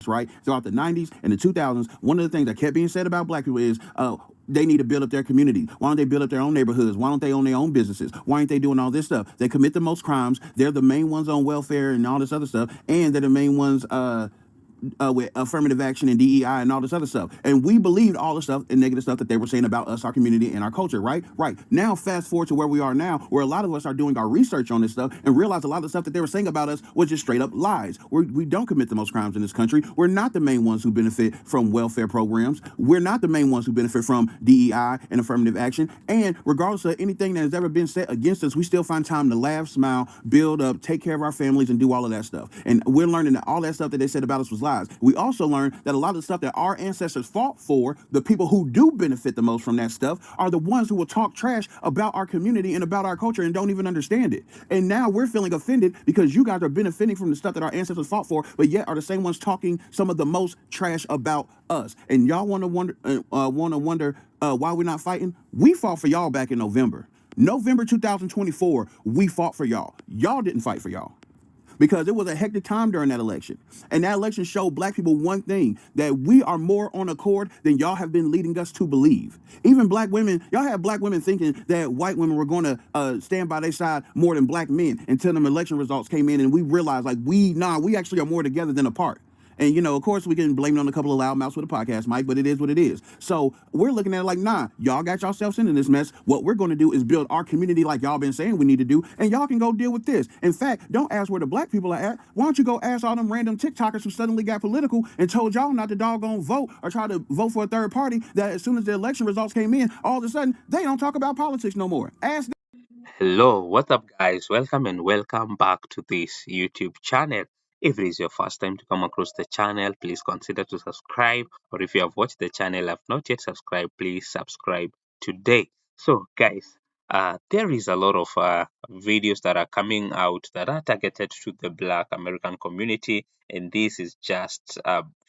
right? Throughout the 90s and the 2000s, one of the things that kept being said about black people is, they need to build up their community. Why don't they build up their own neighborhoods? Why don't they own their own businesses? Why aren't they doing all this stuff? They commit the most crimes. They're the main ones on welfare and all this other stuff. And they're the main ones with affirmative action and DEI and all this other stuff. And we believed all the stuff and negative stuff that they were saying about us, our community, and our culture, right? Right. Now, fast forward to where we are now, where a lot of us are doing our research on this stuff and realize a lot of the stuff that they were saying about us was just straight up lies. We don't commit the most crimes in this country. We're not the main ones who benefit from welfare programs. We're not the main ones who benefit from DEI and affirmative action. And regardless of anything that has ever been said against us, we still find time to laugh, smile, build up, take care of our families, and do all of that stuff. And we're learning that all that stuff that they said about us was lies. We also learned that a lot of the stuff that our ancestors fought for, the people who do benefit the most from that stuff, are the ones who will talk trash about our community and about our culture and don't even understand it. And now we're feeling offended because you guys are benefiting from the stuff that our ancestors fought for, but yet are the same ones talking some of the most trash about us. And y'all want to wonder why we're not fighting? We fought for y'all back in November 2024. We fought for y'all. Y'all didn't fight for y'all, because it was a hectic time during that election. And that election showed black people one thing, that we are more on accord than y'all have been leading us to believe. Even black women, y'all had black women thinking that white women were going to stand by their side more than black men until them election results came in and we realized, like, we actually are more together than apart. And, you know, of course, we can blame it on a couple of loudmouths with a podcast mic, but it is what it is. So we're looking at it like, nah, y'all got yourselves into this mess. What we're going to do is build our community like y'all been saying we need to do, and y'all can go deal with this. In fact, don't ask where the black people are at. Why don't you go ask all them random TikTokers who suddenly got political and told y'all not to doggone vote or try to vote for a third party, that as soon as the election results came in, all of a sudden, they don't talk about politics no more. Ask them. Hello, what's up, guys? Welcome and welcome back to this YouTube channel. If it is your first time to come across the channel, please consider to subscribe. Or if you have watched the channel and have not yet subscribed, please subscribe today. So, guys, there is a lot of videos that are coming out that are targeted to the Black American community, and this is just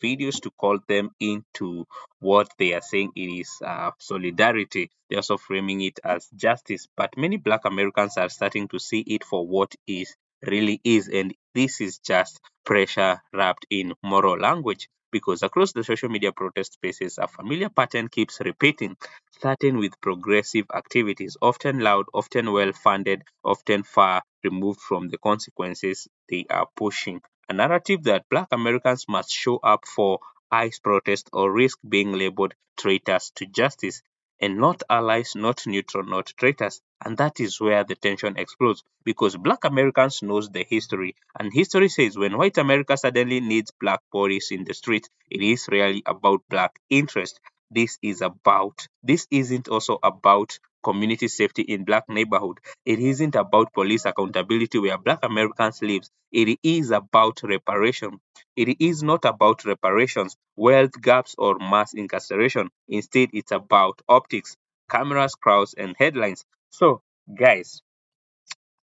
videos to call them into what they are saying it is solidarity. They're also framing it as justice, but many Black Americans are starting to see it for what it really is, and this is just pressure wrapped in moral language. Because across the social media protest spaces, a familiar pattern keeps repeating, starting with progressive activities, often loud, often well funded, often far removed from the consequences they are pushing. A narrative that Black Americans must show up for ICE protest or risk being labeled traitors to justice, and not allies, not neutral, not traitors. And that is where the tension explodes, because Black Americans knows the history, and history says when white America suddenly needs Black bodies in the streets, it is really about Black interest. This isn't also about community safety in Black neighborhood. It isn't about police accountability where Black Americans live. It is about reparation. It is not about reparations, wealth gaps, or mass incarceration. Instead, it's about optics, cameras, crowds, and headlines. So, guys,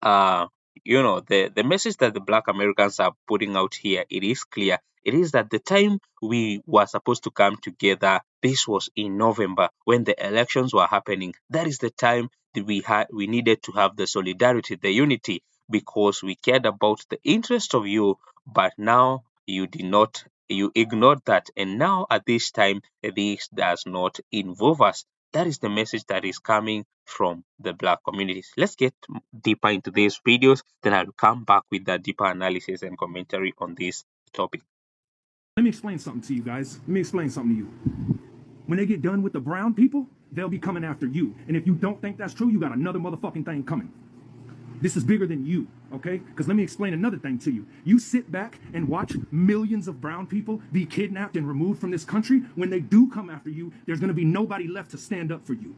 uh, the message that the Black Americans are putting out here, it is clear. It is that the time we were supposed to come together, this was in November when the elections were happening. That is the time that we needed to have the solidarity, the unity, because we cared about the interest of you. But now you did not. You ignored that, and now at this time, this does not involve us. That is the message that is coming from the Black communities. Let's get deeper into these videos, then I'll come back with the deeper analysis and commentary on this topic. Let me explain something to you guys. Let me explain something to you. When they get done with the brown people, they'll be coming after you. And if you don't think that's true, you got another motherfucking thing coming. This is bigger than you, okay? Because let me explain another thing to you. You sit back and watch millions of brown people be kidnapped and removed from this country. When they do come after you, there's going to be nobody left to stand up for you.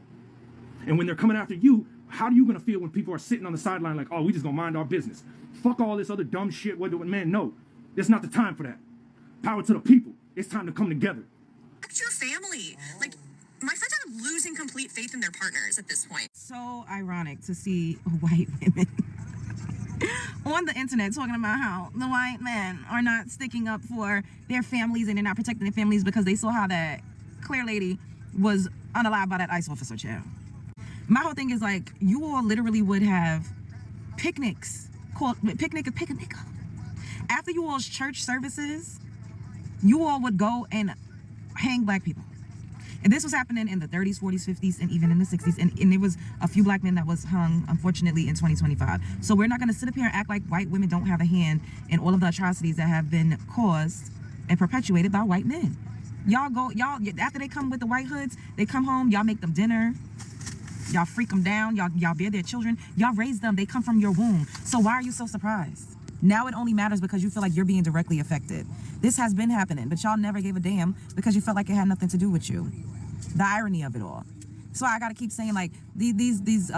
And when they're coming after you, how are you going to feel when people are sitting on the sideline like, oh, we just going to mind our business? Fuck all this other dumb shit. Man, no. It's not the time for that. Power to the people. It's time to come together. Protect your family. Like, my friends are losing complete faith in their partners at this point. So ironic to see white women on the internet talking about how the white men are not sticking up for their families and they're not protecting their families because they saw how that Claire lady was unalived by that ICE officer chair. My whole thing is like, you all literally would have picnics called picnic after you all's church services. you all would go and hang black people. And this was happening in the 30s, 40s, 50s, and even in the 60s. And there was a few black men that was hung, unfortunately, in 2025. So we're not going to sit up here and act like white women don't have a hand in all of the atrocities that have been caused and perpetuated by white men. Y'all after they come with the white hoods, they come home, y'all make them dinner, y'all freak them down, y'all bear their children, y'all raise them, they come from your womb. So why are you so surprised? Now it only matters because you feel like you're being directly affected. This has been happening, but y'all never gave a damn because you felt like it had nothing to do with you. The irony of it all. So I gotta keep saying, like, these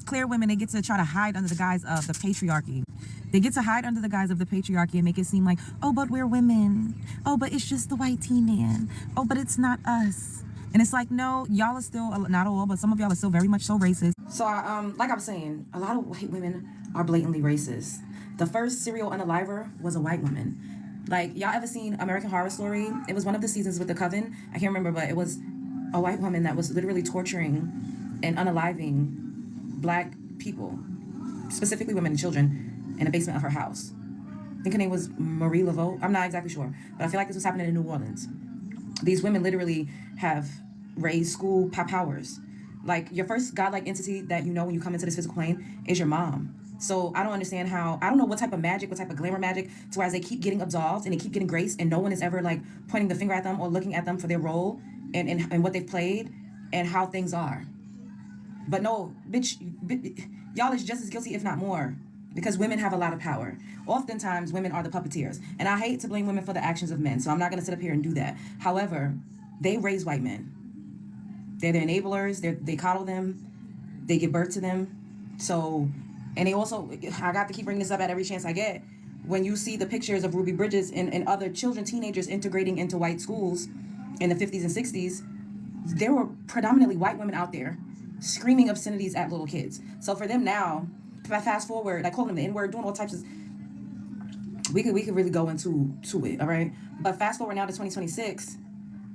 clear women, they get to try to hide under the guise of the patriarchy. They get to hide under the guise of the patriarchy and make it seem like, oh, but we're women. Oh, but it's just the white T-man. Oh, but it's not us. And it's like, no, y'all are still, not all, but some of y'all are still very much so racist. So, like I was saying, a lot of white women are blatantly racist. The first serial unaliver was a white woman. Like, y'all ever seen American Horror Story? It was one of the seasons with the Coven. I can't remember, but it was a white woman that was literally torturing and unaliving black people, specifically women and children, in the basement of her house. I think her name was Marie Laveau. I'm not exactly sure, but I feel like this was happening in New Orleans. These women literally have raised school powers. Like, your first godlike entity that you know when you come into this physical plane is your mom. So I don't understand how, I don't know what type of magic, what type of glamour magic, to whereas they keep getting absolved and they keep getting grace and no one is ever like pointing the finger at them or looking at them for their role and what they've played and how things are. But no, bitch, y'all is just as guilty, if not more, because women have a lot of power. Oftentimes, women are the puppeteers. And I hate to blame women for the actions of men, so I'm not going to sit up here and do that. However, they raise white men. They're the enablers, they coddle them, they give birth to them. So, and they also, I got to keep bringing this up at every chance I get, when you see the pictures of Ruby Bridges and other children, teenagers integrating into white schools in the 50s and 60s, there were predominantly white women out there screaming obscenities at little kids. So for them now, fast forward, like calling them the N-word, doing all types of, we could really go into it, all right? But fast forward now to 2026,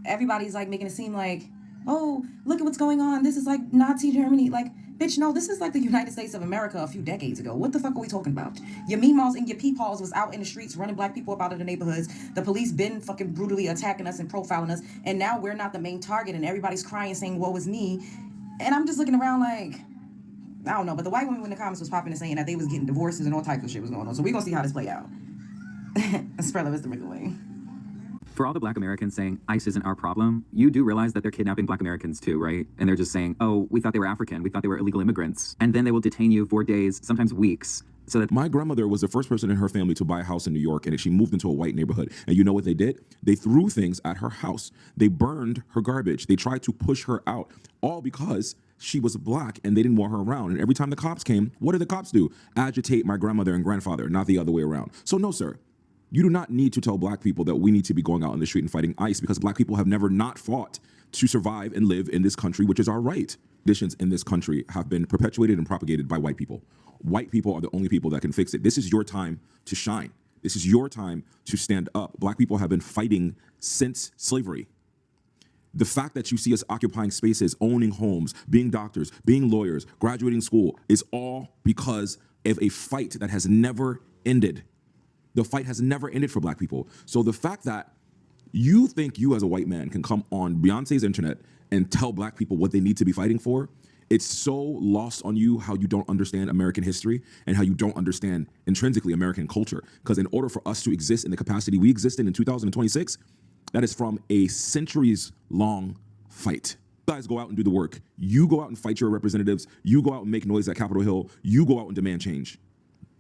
everybody's like making it seem like, oh, look at what's going on. This is like Nazi Germany. Like, bitch, no, this is like the United States of America a few decades ago. What the fuck are we talking about? Your meemaws and your peepaws was out in the streets running black people up out of the neighborhoods. The police been fucking brutally attacking us and profiling us. And now we're not the main target and everybody's crying saying, woe is me. And I'm just looking around like, I don't know. But the white women in the comments was popping and saying that they was getting divorces and all types of shit was going on. So we're going to see how this play out. Spread love is the regular way. For all the black Americans saying ICE isn't our problem, you do realize that they're kidnapping black Americans too, right? And they're just saying, oh, we thought they were African. We thought they were illegal immigrants. And then they will detain you for days, sometimes weeks. So that my grandmother was the first person in her family to buy a house in New York, and she moved into a white neighborhood. And you know what they did? They threw things at her house. They burned her garbage. They tried to push her out, all because she was black and they didn't want her around. And every time the cops came, what did the cops do? Agitate my grandmother and grandfather, not the other way around. So no, sir. You do not need to tell black people that we need to be going out in the street and fighting ICE, because black people have never not fought to survive and live in this country, which is our right. Conditions in this country have been perpetuated and propagated by white people. White people are the only people that can fix it. This is your time to shine. This is your time to stand up. Black people have been fighting since slavery. The fact that you see us occupying spaces, owning homes, being doctors, being lawyers, graduating school is all because of a fight that has never ended. The fight has never ended for black people. So the fact that you think you as a white man can come on Beyonce's internet and tell black people what they need to be fighting for, it's so lost on you how you don't understand American history and how you don't understand intrinsically American culture. Because in order for us to exist in the capacity we exist in 2026, that is from a centuries-long fight. You guys go out and do the work. You go out and fight your representatives. You go out and make noise at Capitol Hill. You go out and demand change.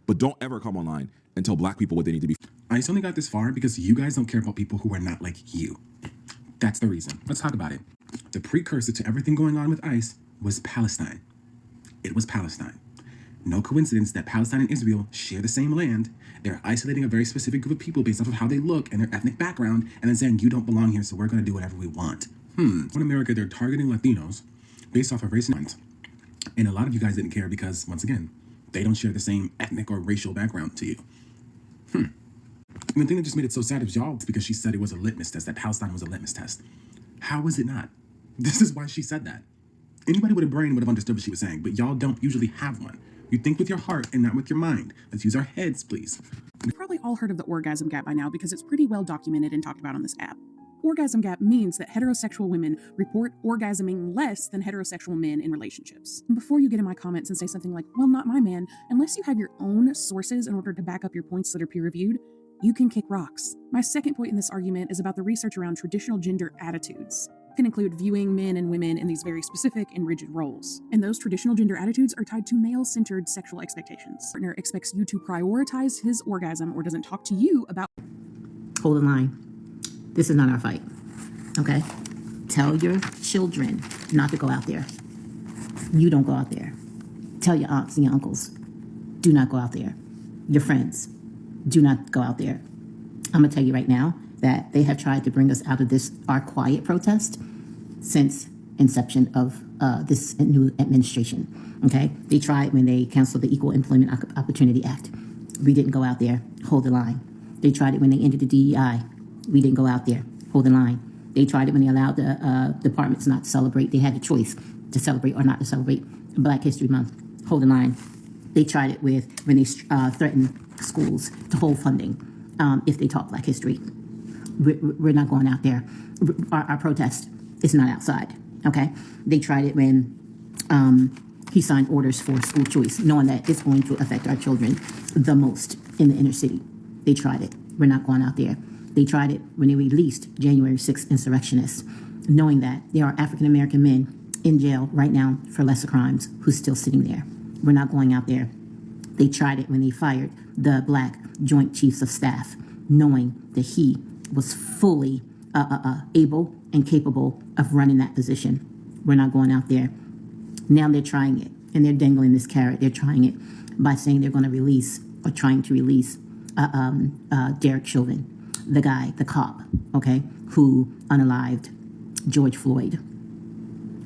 But don't ever come online and tell black people what they need to be. ICE only got this far because you guys don't care about people who are not like you. That's the reason. Let's talk about it. The precursor to everything going on with ICE was Palestine. It was Palestine. No coincidence that Palestine and Israel share the same land. They're isolating a very specific group of people based off of how they look and their ethnic background, and then saying, you don't belong here, so we're going to do whatever we want. In America, they're targeting Latinos based off of race and a lot of you guys didn't care because, once again, they don't share the same ethnic or racial background to you. And the thing that just made it so sad is y'all, because she said it was a litmus test, that Palestine was a litmus test. How is it not? This is why she said that. Anybody with a brain would have understood what she was saying, but y'all don't usually have one. You think with your heart and not with your mind. Let's use our heads, please. You've probably all heard of the orgasm gap by now because it's pretty well documented and talked about on this app. Orgasm gap means that heterosexual women report orgasming less than heterosexual men in relationships. And before you get in my comments and say something like, well, not my man, unless you have your own sources in order to back up your points that are peer reviewed, you can kick rocks. My second point in this argument is about the research around traditional gender attitudes. It can include viewing men and women in these very specific and rigid roles. And those traditional gender attitudes are tied to male-centered sexual expectations. Partner expects you to prioritize his orgasm or doesn't talk to you about. Hold the line. This is not our fight, okay? Tell your children not to go out there. You don't go out there. Tell your aunts and your uncles, do not go out there. Your friends, do not go out there. I'm gonna tell you right now that they have tried to bring us out of this, our quiet protest, since inception of this new administration, okay? They tried when they canceled the Equal Employment Opportunity Act. We didn't go out there, hold the line. They tried it when they ended the DEI. We didn't go out there, hold the line. They tried it when they allowed the departments not to celebrate. They had the choice to celebrate or not to celebrate Black History Month, hold the line. They tried it with when they threatened schools to hold funding if they taught Black history. We're not going out there. Our protest is not outside, okay? They tried it when he signed orders for school choice, knowing that it's going to affect our children the most in the inner city. They tried it. We're not going out there. They tried it when they released January 6th insurrectionists, knowing that there are African-American men in jail right now for lesser crimes who's still sitting there. We're not going out there. They tried it when they fired the Black Joint Chiefs of Staff, knowing that he was fully able and capable of running that position. We're not going out there. Now they're trying it, and they're dangling this carrot. They're trying it by saying they're going to release or trying to release Derek Chauvin, the guy, the cop, okay, who unalived George Floyd.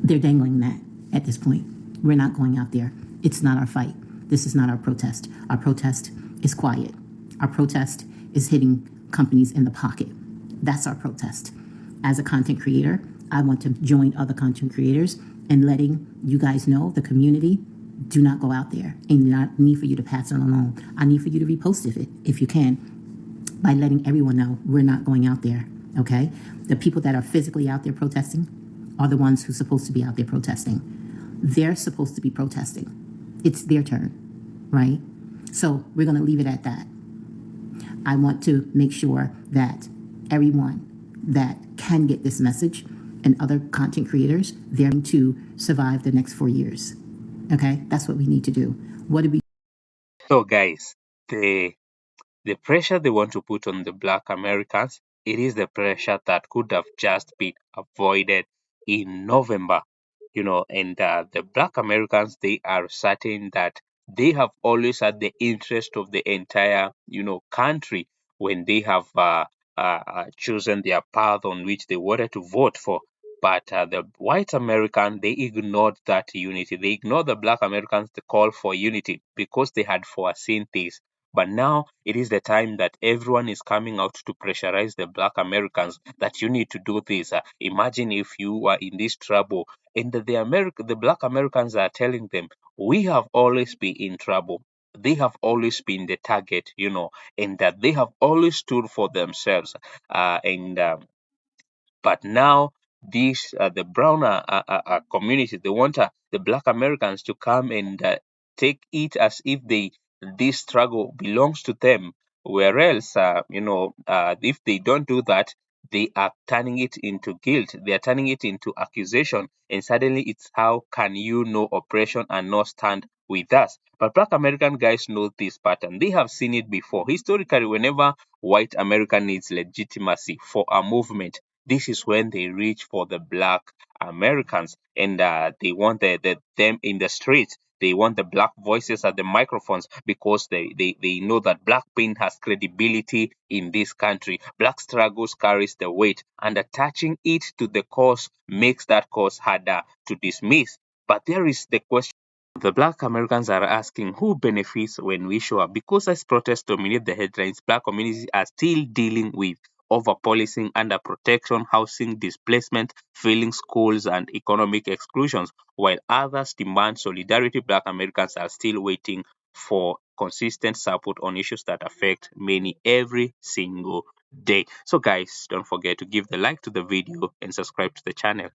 They're dangling that at this point. We're not going out there. It's not our fight. This is not our protest. Our protest is quiet. Our protest is hitting companies in the pocket. That's our protest. As a content creator, I want to join other content creators and letting you guys know, the community, do not go out there. And I need for you to pass it along. I need for you to repost it if you can, by letting everyone know we're not going out there, okay? The people that are physically out there protesting are the ones who're supposed to be out there protesting. They're supposed to be protesting. It's their turn, right? So we're gonna leave it at that. I want to make sure that everyone that can get this message and other content creators, they're going to survive the next 4 years, okay? That's what we need to do. What do we? So guys, the pressure they want to put on the Black Americans, it is the pressure that could have just been avoided in November, and the Black Americans, they are certain that they have always had the interest of the entire, country when they have chosen their path on which they wanted to vote for. But the white American, they ignored that unity. They ignored the Black Americans' the call for unity because they had foreseen this. But now it is the time that everyone is coming out to pressurize the Black Americans that you need to do this. Imagine if you were in this trouble, and the Black Americans are telling them, we have always been in trouble. They have always been the target, and that they have always stood for themselves. But now the brown community, they want the Black Americans to come and take it as if this struggle belongs to them. Whereas, if they don't do that, they are turning it into guilt. They are turning it into accusation, and suddenly it's how can you know oppression and not stand with us? But Black American guys know this pattern. They have seen it before. Historically, whenever white American needs legitimacy for a movement, this is when they reach for the Black Americans, and they want them in the streets. They want the Black voices at the microphones because they know that Black pain has credibility in this country. Black struggles carries the weight, and attaching it to the cause makes that cause harder to dismiss. But there is the question the Black Americans are asking, who benefits when we show up? Because as protests dominate the headlines, Black communities are still dealing with over-policing, under-protection, housing displacement, failing schools, and economic exclusions, while others demand solidarity. Black Americans are still waiting for consistent support on issues that affect many every single day. So guys, don't forget to give the like to the video and subscribe to the channel.